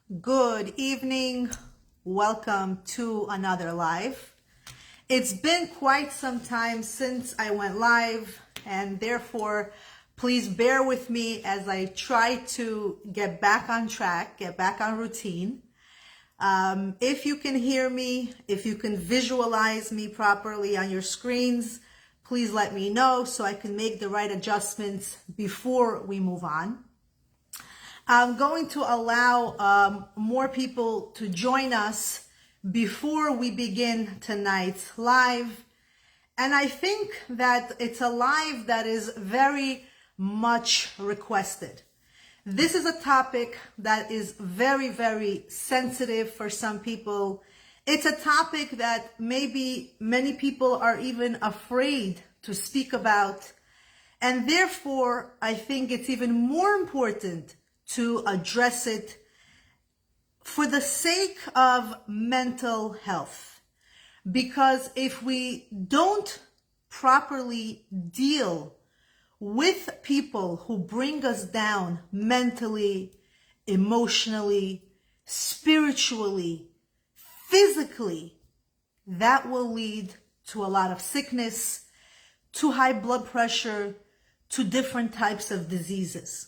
Good evening. Welcome to another live. It's been quite some time since I went live, and therefore, please bear with me as I try to get back on track, get back on routine. If you can hear me, if you can visualize me properly on your screens, please let me know so I can make the right adjustments before we move on. I'm going to allow more people to join us before we begin tonight's live. And I think that it's a live that is very much requested. This is a topic that is very, very sensitive for some people. It's a topic that maybe many people are even afraid to speak about. And therefore, I think it's even more important to address it for the sake of mental health. Because if we don't properly deal with people who bring us down mentally, emotionally, spiritually, physically, that will lead to a lot of sickness, to high blood pressure, to different types of diseases.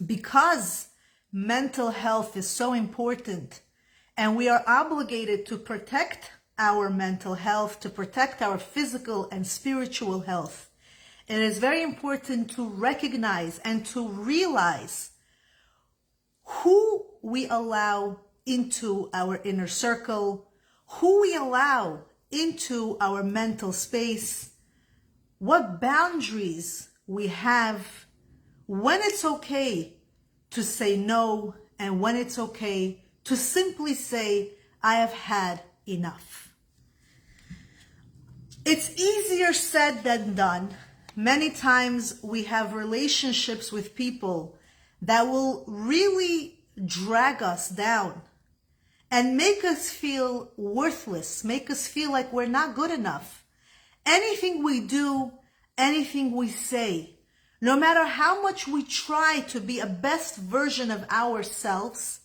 Because mental health is so important and we are obligated to protect our mental health, to protect our physical and spiritual health, it is very important to recognize and to realize who we allow into our inner circle, who we allow into our mental space, what boundaries we have, when it's okay to say no, and when it's okay to simply say, I have had enough. It's easier said than done. Many times we have relationships with people that will really drag us down and make us feel worthless, make us feel like we're not good enough. Anything we do, anything we say, no matter how much we try to be a best version of ourselves,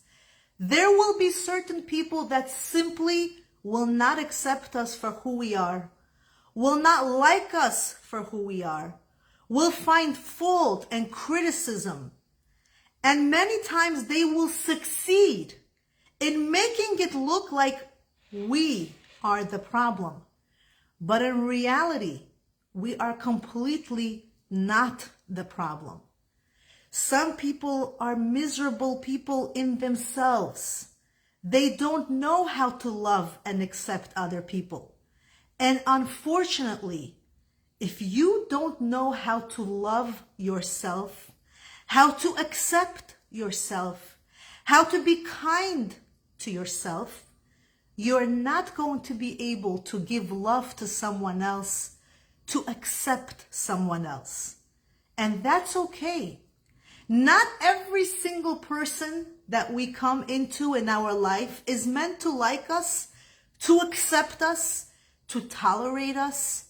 there will be certain people that simply will not accept us for who we are, will not like us for who we are, will find fault and criticism. And many times they will succeed in making it look like we are the problem. But in reality, we are completely not the problem. Some people are miserable people in themselves. They don't know how to love and accept other people. And unfortunately, if you don't know how to love yourself, how to accept yourself, how to be kind to yourself, you're not going to be able to give love to someone else, to accept someone else. And that's okay. Not every single person that we come into in our life is meant to like us, to accept us, to tolerate us.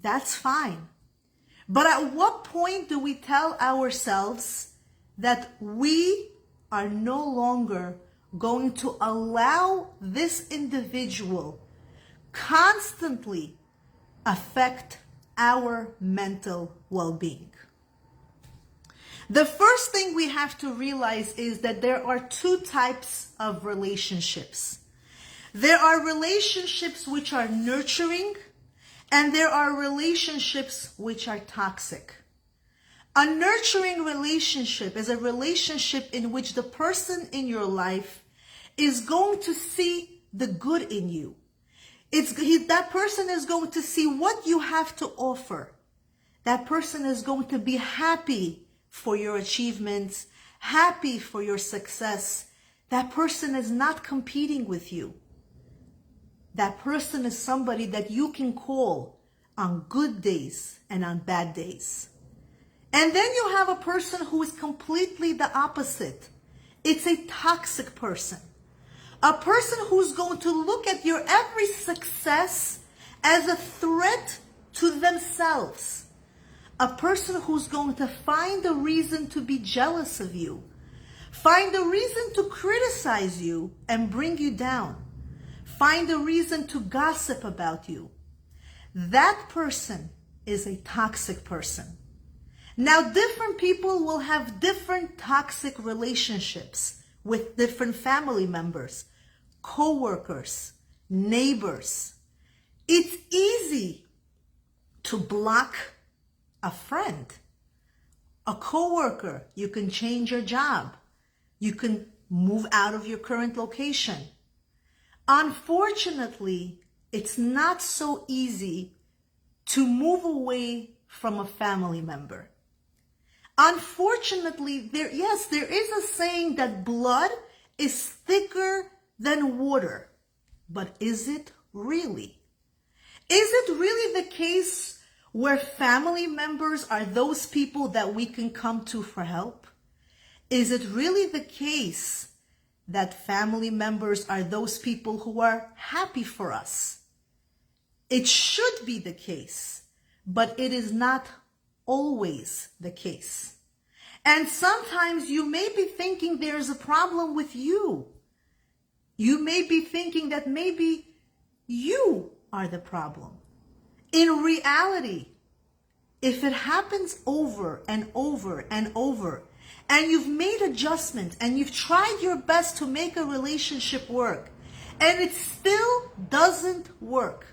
That's fine. But at what point do we tell ourselves that we are no longer going to allow this individual constantly affect our mental well-being? The first thing we have to realize is that there are two types of relationships. There are relationships which are nurturing, and there are relationships which are toxic. A nurturing relationship is a relationship in which the person in your life is going to see the good in you. That person is going to see what you have to offer. That person is going to be happy for your achievements, happy for your success. That person is not competing with you. That person is somebody that you can call on good days and on bad days. And then you have a person who is completely the opposite. It's a toxic person. A person who's going to look at your every success as a threat to themselves. A person who's going to find a reason to be jealous of you. find a reason to criticize you and bring you down, find a reason to gossip about you, that person is a toxic person. Now, different people will have different toxic relationships with different family members, co-workers, neighbors. It's easy to block a friend, a co-worker. You can change your job. You can move out of your current location. Unfortunately, it's not so easy to move away from a family member. Unfortunately, there is a saying that blood is thicker than water. But is it really? Is it really the case where family members are those people that we can come to for help? Is it really the case that family members are those people who are happy for us? It should be the case, but it is not always the case. And sometimes you may be thinking there's a problem with you. You may be thinking that maybe you are the problem. In reality, if it happens over and over and over, and you've made adjustments and you've tried your best to make a relationship work, and it still doesn't work,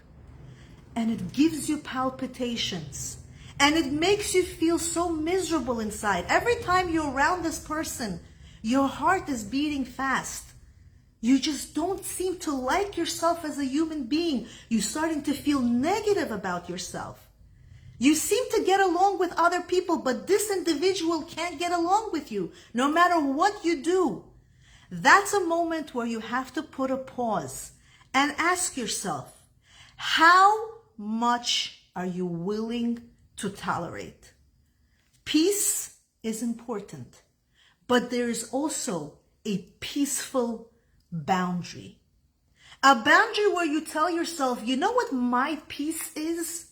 and it gives you palpitations, and it makes you feel so miserable inside. Every time you're around this person, your heart is beating fast. You just don't seem to like yourself as a human being. You're starting to feel negative about yourself. You seem to get along with other people, but this individual can't get along with you, no matter what you do. That's a moment where you have to put a pause and ask yourself, how much are you willing to tolerate? Peace is important, but there is also a peaceful boundary. A boundary where you tell yourself, you know what my peace is?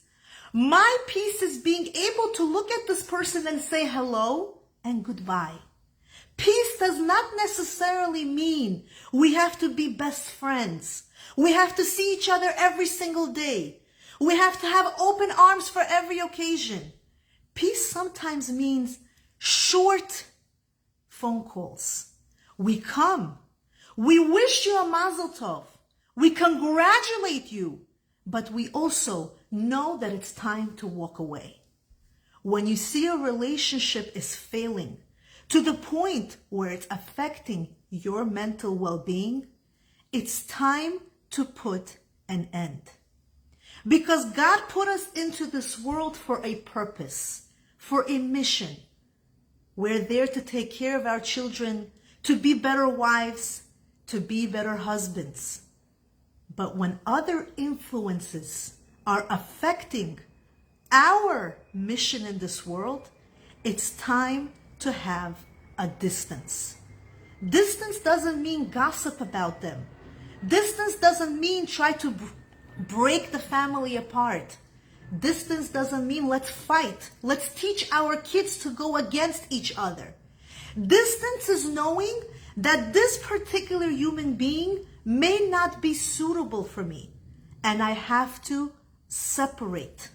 My peace is being able to look at this person and say hello and goodbye. Peace does not necessarily mean we have to be best friends. We have to see each other every single day. We have to have open arms for every occasion. Peace sometimes means short phone calls. We come. We wish you a mazel tov. We congratulate you. But we also know that it's time to walk away. When you see a relationship is failing to the point where it's affecting your mental well-being, it's time to put an end. Because God put us into this world for a purpose, for a mission. We're there to take care of our children, to be better wives, to be better husbands. But when other influences are affecting our mission in this world, it's time to have a distance. Distance doesn't mean gossip about them. Distance doesn't mean try to break the family apart. Distance doesn't mean let's fight. Let's teach our kids to go against each other. Distance is knowing that this particular human being may not be suitable for me, and I have to separate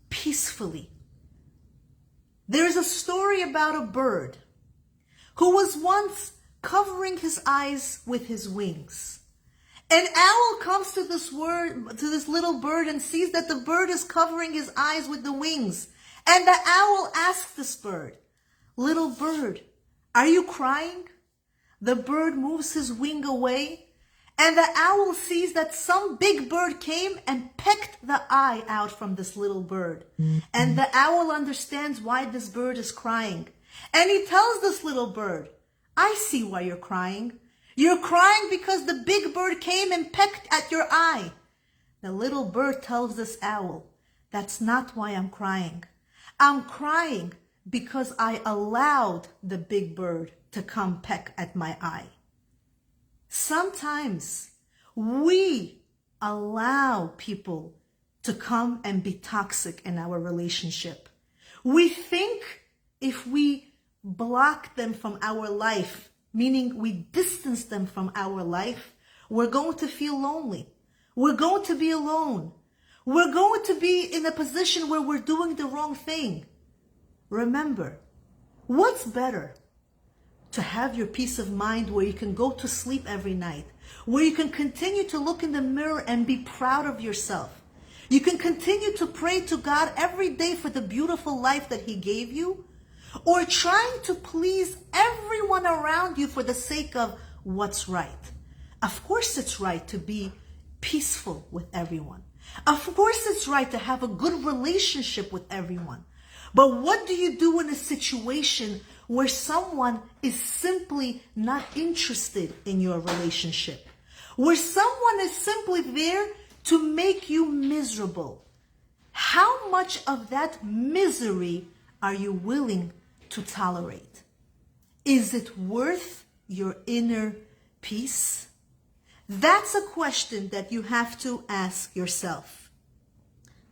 peacefully. There's a story about a bird who was once covering his eyes with his wings. An owl comes to this little bird and sees that the bird is covering his eyes with the wings. And the owl asks this bird, "Little bird, are you crying?" The bird moves his wing away, and the owl sees that some big bird came and pecked the eye out from this little bird. And the owl understands why this bird is crying. And he tells this little bird, "I see why you're crying. You're crying because the big bird came and pecked at your eye." The little bird tells this owl, "That's not why I'm crying. I'm crying because I allowed the big bird to come peck at my eye." Sometimes we allow people to come and be toxic in our relationship. We think if we block them from our life, meaning we distance them from our life, we're going to feel lonely. We're going to be alone. We're going to be in a position where we're doing the wrong thing. Remember, what's better? To have your peace of mind where you can go to sleep every night, where you can continue to look in the mirror and be proud of yourself. You can continue to pray to God every day for the beautiful life that He gave you, or trying to please everyone around you for the sake of what's right. Of course it's right to be peaceful with everyone. Of course it's right to have a good relationship with everyone. But what do you do in a situation where someone is simply not interested in your relationship? Where someone is simply there to make you miserable? How much of that misery are you willing to tolerate? Is it worth your inner peace? That's a question that you have to ask yourself.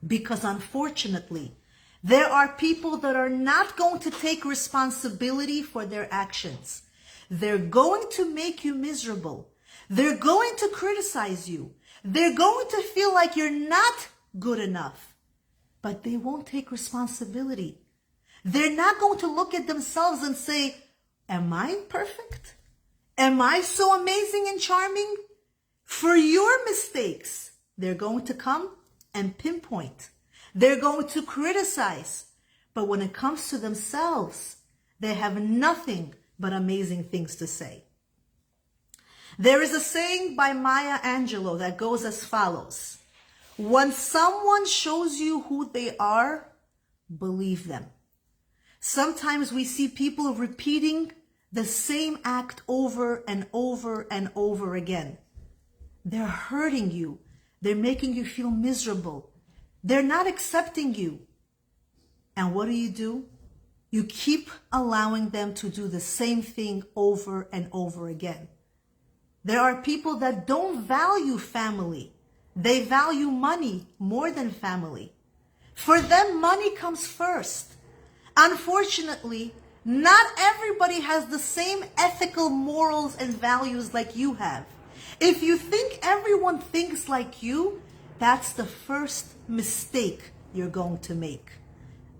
Because unfortunately, there are people that are not going to take responsibility for their actions. They're going to make you miserable. They're going to criticize you. They're going to feel like you're not good enough. But they won't take responsibility. They're not going to look at themselves and say, am I perfect? Am I so amazing and charming? For your mistakes, they're going to come and pinpoint. They're going to criticize. But when it comes to themselves, they have nothing but amazing things to say. There is a saying by Maya Angelou that goes as follows. When someone shows you who they are, believe them. Sometimes we see people repeating the same act over and over and over again. They're hurting you. They're making you feel miserable. They're not accepting you. And what do? You keep allowing them to do the same thing over and over again. There are people that don't value family. They value money more than family. For them, money comes first. Unfortunately, not everybody has the same ethical morals and values like you have. If you think everyone thinks like you, that's the first mistake you're going to make.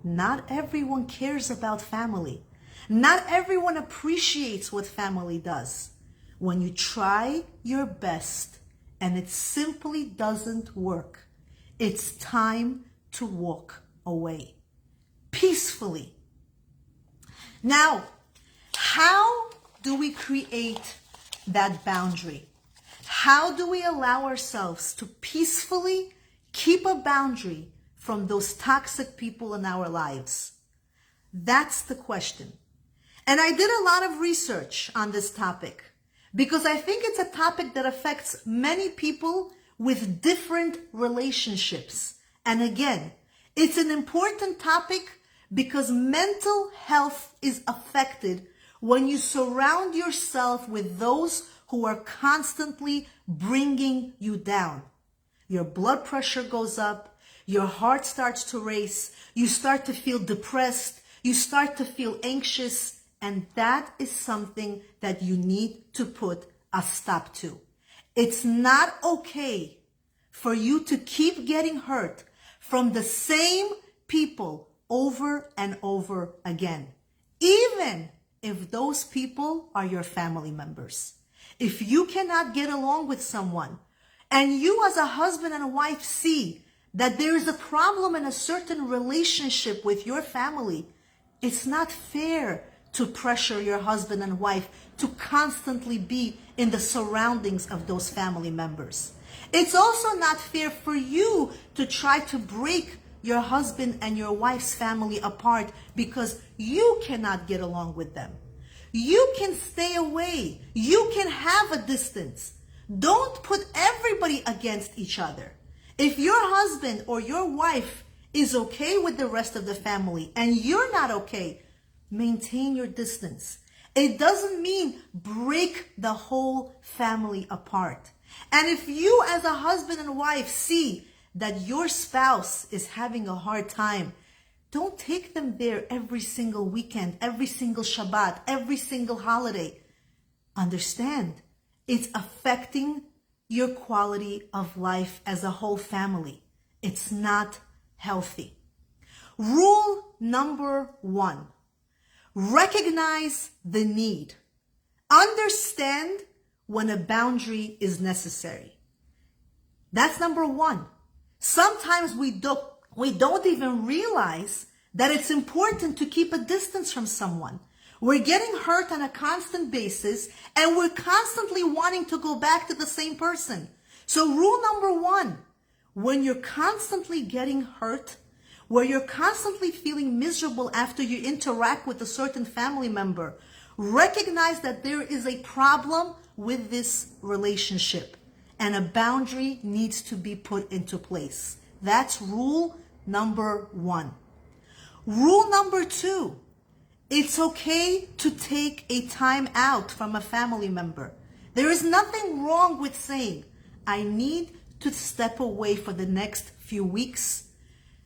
Not everyone cares about family. Not everyone appreciates what family does. When you try your best and it simply doesn't work, it's time to walk away peacefully. Now, how do we create that boundary? How do we allow ourselves to peacefully keep a boundary from those toxic people in our lives? That's the question. And I did a lot of research on this topic because I think it's a topic that affects many people with different relationships. And again, it's an important topic because mental health is affected when you surround yourself with those who are constantly bringing you down. Your blood pressure goes up, your heart starts to race, you start to feel depressed, you start to feel anxious, and that is something that you need to put a stop to. It's not okay for you to keep getting hurt from the same people over and over again, even if those people are your family members. If you cannot get along with someone and you as a husband and a wife see that there is a problem in a certain relationship with your family, it's not fair to pressure your husband and wife to constantly be in the surroundings of those family members. It's also not fair for you to try to break your husband and your wife's family apart because you cannot get along with them. You can stay away. You can have a distance. Don't put everybody against each other. If your husband or your wife is okay with the rest of the family and you're not okay, maintain your distance. It doesn't mean break the whole family apart. And if you as a husband and wife see that your spouse is having a hard time, don't take them there every single weekend, every single Shabbat, every single holiday. understand it's affecting your quality of life as a whole family. It's not healthy. Rule number 1, recognize the need. Understand when a boundary is necessary. That's number 1. Sometimes we don't even realize that it's important to keep a distance from someone. We're getting hurt on a constant basis, and we're constantly wanting to go back to the same person. So rule number 1, when you're constantly getting hurt, where you're constantly feeling miserable after you interact with a certain family member, recognize that there is a problem with this relationship and a boundary needs to be put into place. That's rule number 1. Rule number 2, it's okay to take a time out from a family member. There is nothing wrong with saying, I need to step away for the next few weeks,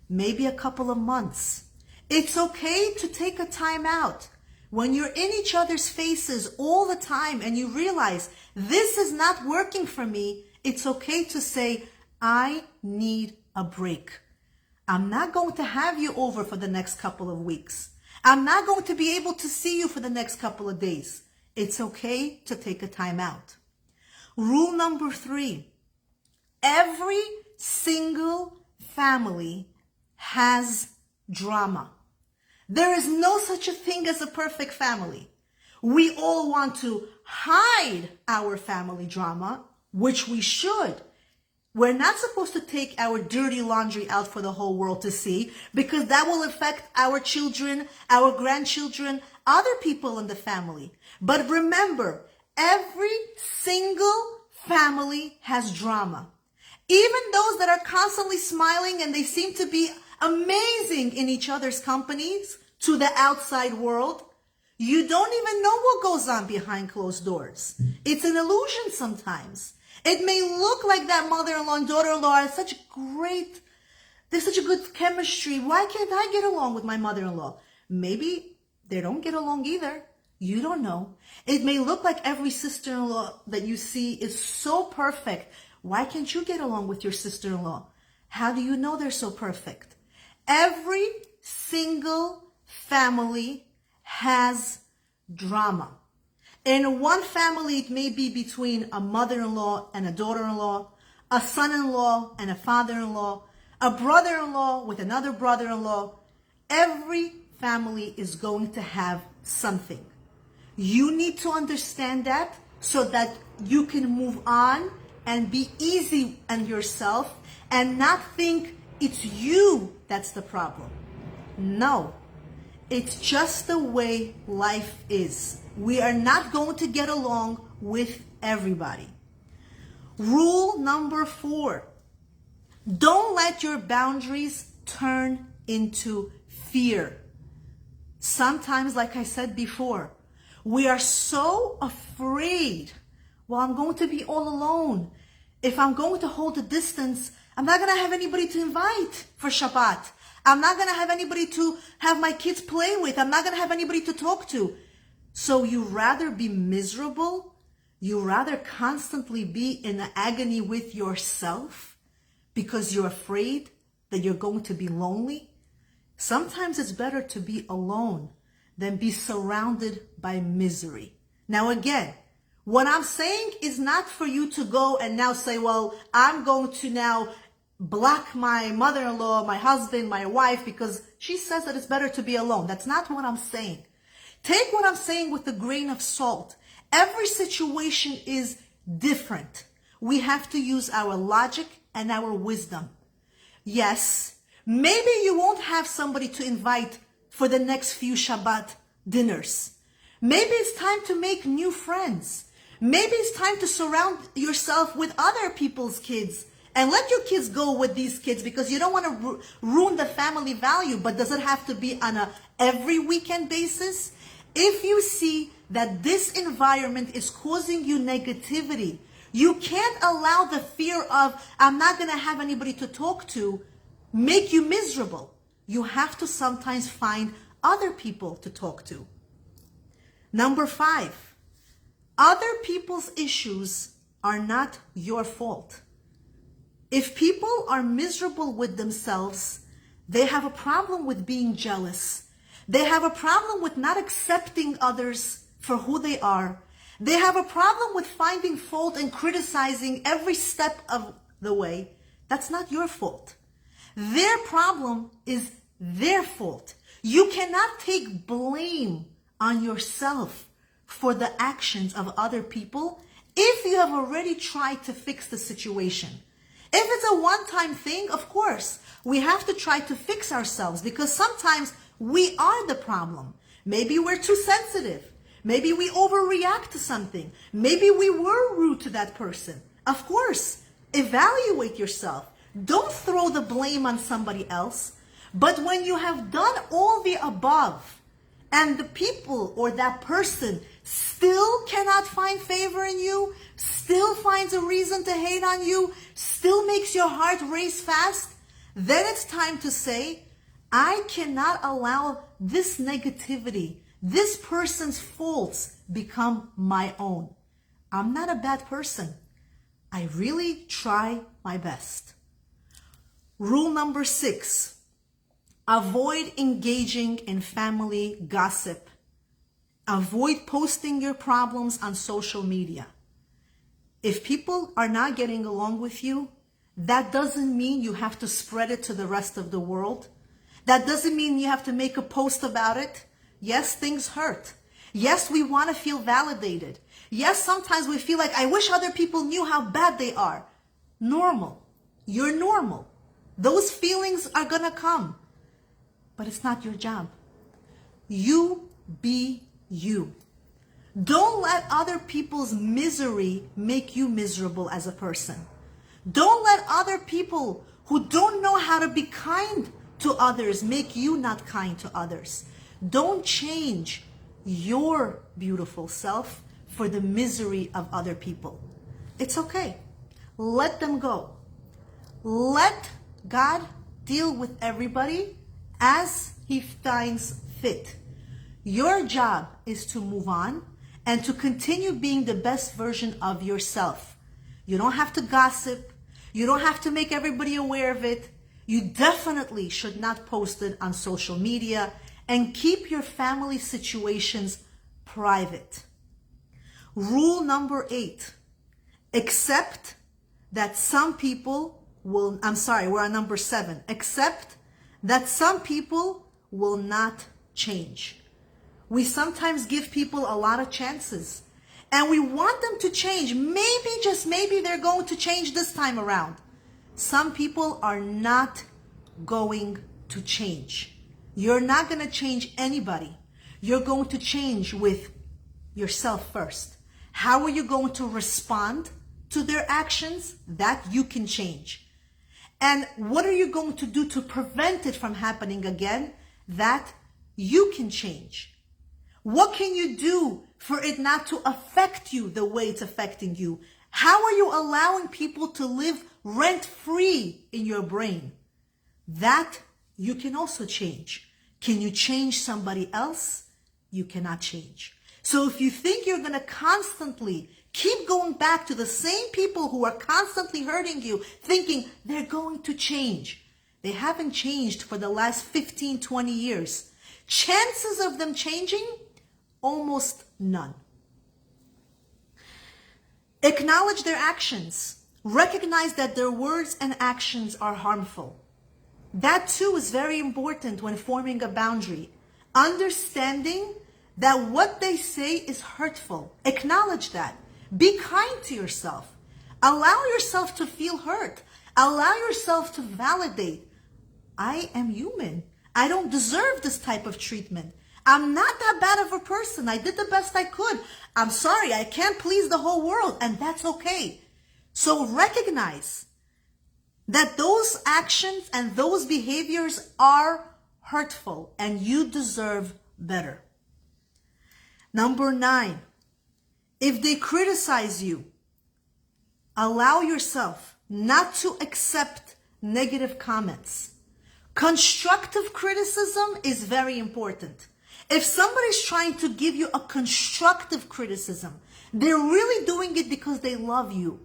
maybe a couple of months. It's okay to take a time out. When you're in each other's faces all the time and you realize this is not working for me, it's okay to say, I need a break. I'm not going to have you over for the next couple of weeks. I'm not going to be able to see you for the next couple of days. It's okay to take a time out. Rule number 3, every single family has drama. There is no such a thing as a perfect family. We all want to hide our family drama, which we should. We're not supposed to take our dirty laundry out for the whole world to see, because that will affect our children, our grandchildren, other people in the family. But remember, every single family has drama. Even those that are constantly smiling and they seem to be amazing in each other's companies to the outside world, you don't even know what goes on behind closed doors. It's an illusion sometimes. It may look like that mother-in-law and daughter-in-law are there's such a good chemistry. Why can't I get along with my mother-in-law? Maybe they don't get along either. You don't know. It may look like every sister-in-law that you see is so perfect. Why can't you get along with your sister-in-law? How do you know they're so perfect? Every single family has drama. In one family, it may be between a mother-in-law and a daughter-in-law, a son-in-law and a father-in-law, a brother-in-law with another brother-in-law. Every family is going to have something. You need to understand that so that you can move on and be easy on yourself and not think it's you that's the problem. No, it's just the way life is. We are not going to get along with everybody. Rule number 4, don't let your boundaries turn into fear. Sometimes, like I said before, we are so afraid. Well, I'm going to be all alone. If I'm going to hold a distance, I'm not going to have anybody to invite for Shabbat. I'm not going to have anybody to have my kids play with. I'm not going to have anybody to talk to. So you rather be miserable? You rather constantly be in agony with yourself because you're afraid that you're going to be lonely? Sometimes it's better to be alone than be surrounded by misery. Now again, what I'm saying is not for you to go and now say, well, I'm going to now block my mother-in-law, my husband, my wife, because she says that it's better to be alone. That's not what I'm saying. Take what I'm saying with a grain of salt. Every situation is different. We have to use our logic and our wisdom. Yes, maybe you won't have somebody to invite for the next few Shabbat dinners. Maybe it's time to make new friends. Maybe it's time to surround yourself with other people's kids and let your kids go with these kids because you don't want to ruin the family value. But does it have to be on a every weekend basis? If you see that this environment is causing you negativity, you can't allow the fear of, I'm not going to have anybody to talk to, make you miserable. You have to sometimes find other people to talk to. Number 5, Other people's issues are not your fault. If people are miserable with themselves, they have a problem with being jealous. They have a problem with not accepting others for who they are. They have a problem with finding fault and criticizing every step of the way. That's not your fault. Their problem is their fault. You cannot take blame on yourself for the actions of other people if you have already tried to fix the situation. If it's a one-time thing, of course, we have to try to fix ourselves because sometimes we are the problem. Maybe we're too sensitive. Maybe we overreact to something. Maybe we were rude to that person. Of course, evaluate yourself. Don't throw the blame on somebody else. But when you have done all the above and the people or that person still cannot find favor in you, still finds a reason to hate on you, still makes your heart race fast, then it's time to say, I cannot allow this negativity, this person's faults become my own. I'm not a bad person. I really try my best. Rule number 6, avoid engaging in family gossip. Avoid posting your problems on social media. If people are not getting along with you, that doesn't mean you have to spread it to the rest of the world. That doesn't mean you have to make a post about it. Yes, things hurt. Yes, we want to feel validated. Yes, sometimes we feel like, I wish other people knew how bad they are. Normal. You're normal. Those feelings are going to come. But it's not your job. You be you. Don't let other people's misery make you miserable as a person. Don't let other people who don't know how to be kind to others make you not kind to others. Don't change your beautiful self for the misery of other people. It's okay. Let them go. Let God deal with everybody as He finds fit. Your job is to move on and to continue being the best version of yourself. You don't have to gossip. You don't have to make everybody aware of it. You definitely should not post it on social media, and keep your family situations private. Rule number 8, accept that some people will, we're on number 7. Accept that some people will not change. We sometimes give people a lot of chances and we want them to change. Maybe, just maybe, they're going to change this time around. Some people are not going to change. You're not going to change anybody. You're going to change with yourself first. How are you going to respond to their actions? That you can change. And what are you going to do to prevent it from happening again? That you can change. What can you do for it not to affect you the way it's affecting you? How are you allowing people to live rent-free in your brain? That you can also change. Can you change somebody else? You cannot change. So if you think you're going to constantly keep going back to the same people who are constantly hurting you, thinking they're going to change, they haven't changed for the last 15, 20 years. Chances of them changing? Almost none. Acknowledge their actions. Recognize that their words and actions are harmful. That too is very important when forming a boundary. Understanding that what they say is hurtful. Acknowledge that. Be kind to yourself. Allow yourself to feel hurt. Allow yourself to validate. I am human. I don't deserve this type of treatment. I'm not that bad of a person. I did the best I could. I'm sorry, I can't please the whole world, and that's okay. So recognize that those actions and those behaviors are hurtful, and you deserve better. Number 9, if they criticize you, allow yourself not to accept negative comments. Constructive criticism is very important. If somebody's trying to give you a constructive criticism, They're really doing it because they love you.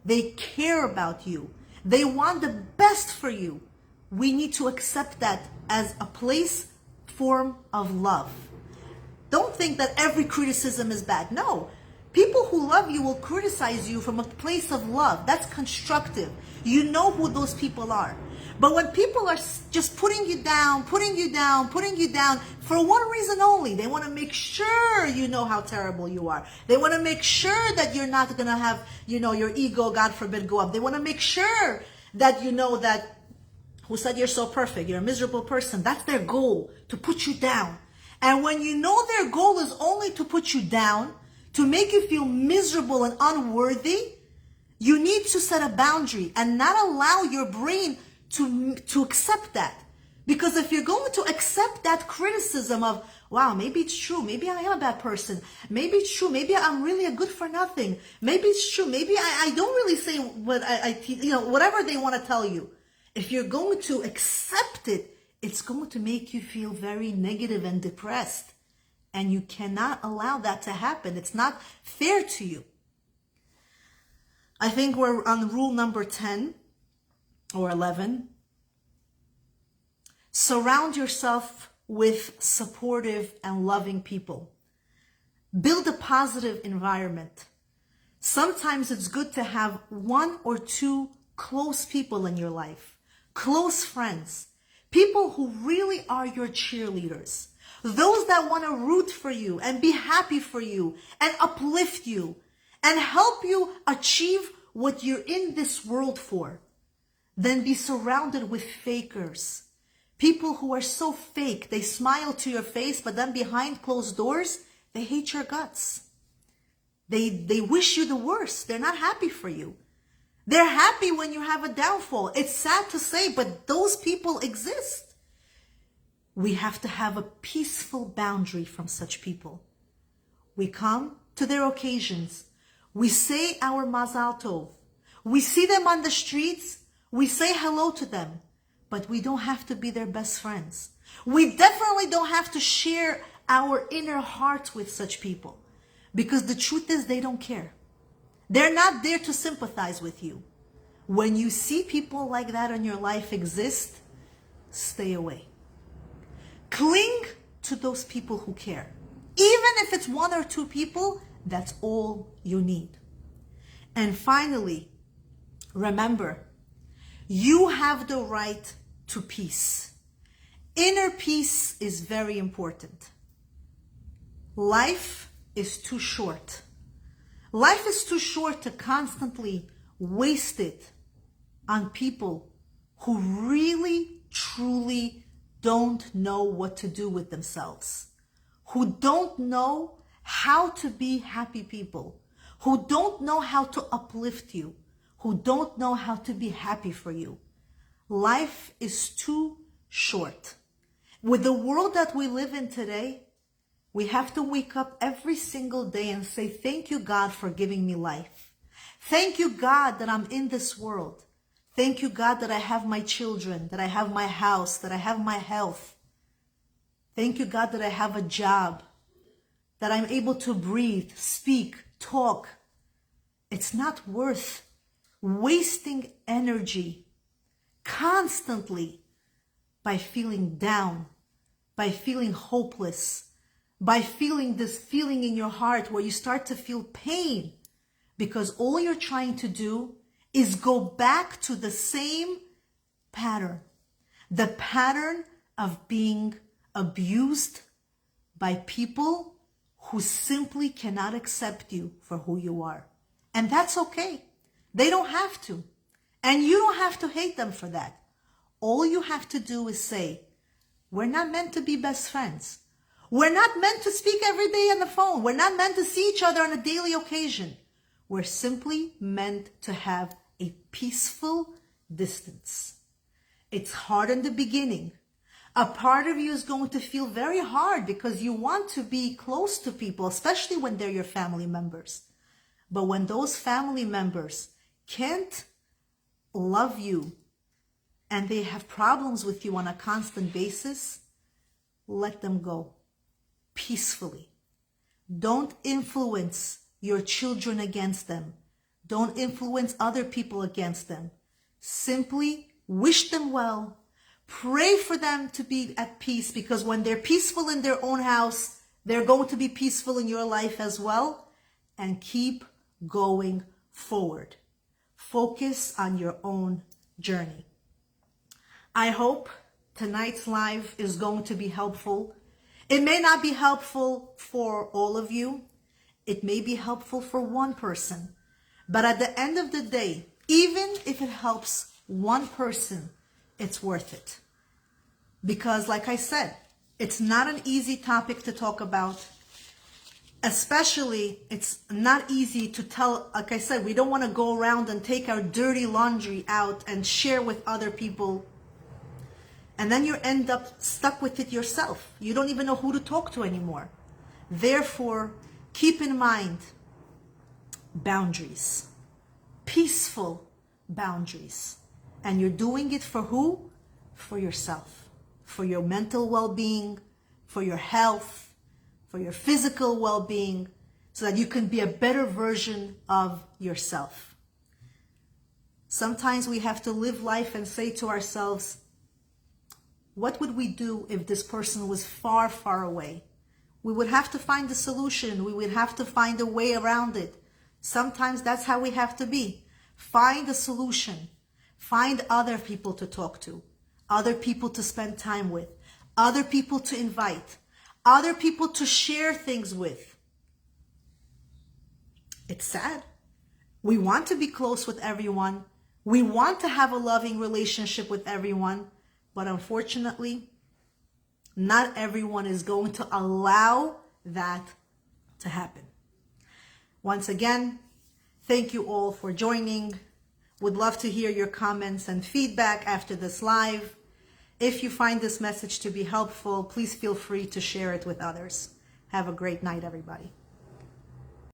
They care about you. They want the best for you. We need to accept that as a form of love. Don't think that every criticism is bad. No. People who love you will criticize you from a place of love. That's constructive. You know who those people are. But when people are just putting you down for one reason only, they want to make sure you know how terrible you are. They want to make sure that you're not going to have, your ego, God forbid, go up. They want to make sure that you know that, who said you're so perfect, you're a miserable person. That's their goal, to put you down. And when you know their goal is only to put you down, to make you feel miserable and unworthy, you need to set a boundary and not allow your brain to accept that. Because if you're going to accept that criticism of, wow, maybe it's true, maybe I am a bad person, maybe it's true, maybe I'm really a good for nothing, maybe it's true, maybe I don't really say what I whatever they want to tell you. If you're going to accept it, it's going to make you feel very negative and depressed. And you cannot allow that to happen. It's not fair to you. I think we're on rule number 10 or 11. Surround yourself with supportive and loving people. Build a positive environment. Sometimes it's good to have 1 or 2 close people in your life. Close friends. People who really are your cheerleaders. Those that want to root for you and be happy for you and uplift you and help you achieve what you're in this world for. Then be surrounded with fakers. People who are so fake. They smile to your face, but then behind closed doors, they hate your guts. They wish you the worst. They're not happy for you. They're happy when you have a downfall. It's sad to say, but those people exist. We have to have a peaceful boundary from such people. We come to their occasions. We say our Mazal Tov. We see them on the streets. We say hello to them. But we don't have to be their best friends. We definitely don't have to share our inner heart with such people. Because the truth is, they don't care. They're not there to sympathize with you. When you see people like that in your life exist, stay away. Cling to those people who care. Even if it's 1 or 2 people, that's all you need. And finally, remember, you have the right to peace. Inner peace is very important. Life is too short. Life is too short to constantly waste it on people who really, truly don't know what to do with themselves, who don't know how to be happy people, who don't know how to uplift you, who don't know how to be happy for you. Life is too short. With the world that we live in today, we have to wake up every single day and say, thank you, God, for giving me life. Thank you, God, that I'm in this world. Thank you, God, that I have my children, that I have my house, that I have my health. Thank you, God, that I have a job, that I'm able to breathe, speak, talk. It's not worth wasting energy constantly by feeling down, by feeling hopeless, by feeling this feeling in your heart where you start to feel pain, because all you're trying to do is go back to the same pattern, the pattern of being abused by people who simply cannot accept you for who you are. And that's okay. They don't have to. And you don't have to hate them for that. All you have to do is say, we're not meant to be best friends. We're not meant to speak every day on the phone. We're not meant to see each other on a daily occasion. We're simply meant to have a peaceful distance. It's hard in the beginning. A part of you is going to feel very hard because you want to be close to people, especially when they're your family members. But when those family members can't love you and they have problems with you on a constant basis, let them go peacefully. Don't influence your children against them. Don't influence other people against them. Simply wish them well. Pray for them to be at peace, because when they're peaceful in their own house, they're going to be peaceful in your life as well. And keep going forward. Focus on your own journey. I hope tonight's live is going to be helpful. It may not be helpful for all of you. It may be helpful for one person. But at the end of the day, even if it helps one person, it's worth it. Because like I said, it's not an easy topic to talk about. Especially, it's not easy to tell, like I said, we don't want to go around and take our dirty laundry out and share with other people. And then you end up stuck with it yourself. You don't even know who to talk to anymore. Therefore, keep in mind boundaries, peaceful boundaries. And you're doing it for who? For yourself, for your mental well-being, for your health, for your physical well-being, so that you can be a better version of yourself. Sometimes we have to live life and say to ourselves, what would we do if this person was far, far away? We would have to find a solution. We would have to find a way around it. Sometimes that's how we have to be. Find a solution. Find other people to talk to, other people to spend time with, other people to invite, other people to share things with. It's sad. We want to be close with everyone. We want to have a loving relationship with everyone. But unfortunately, not everyone is going to allow that to happen. Once again, thank you all for joining. Would love to hear your comments and feedback after this live. If you find this message to be helpful, please feel free to share it with others. Have a great night, everybody.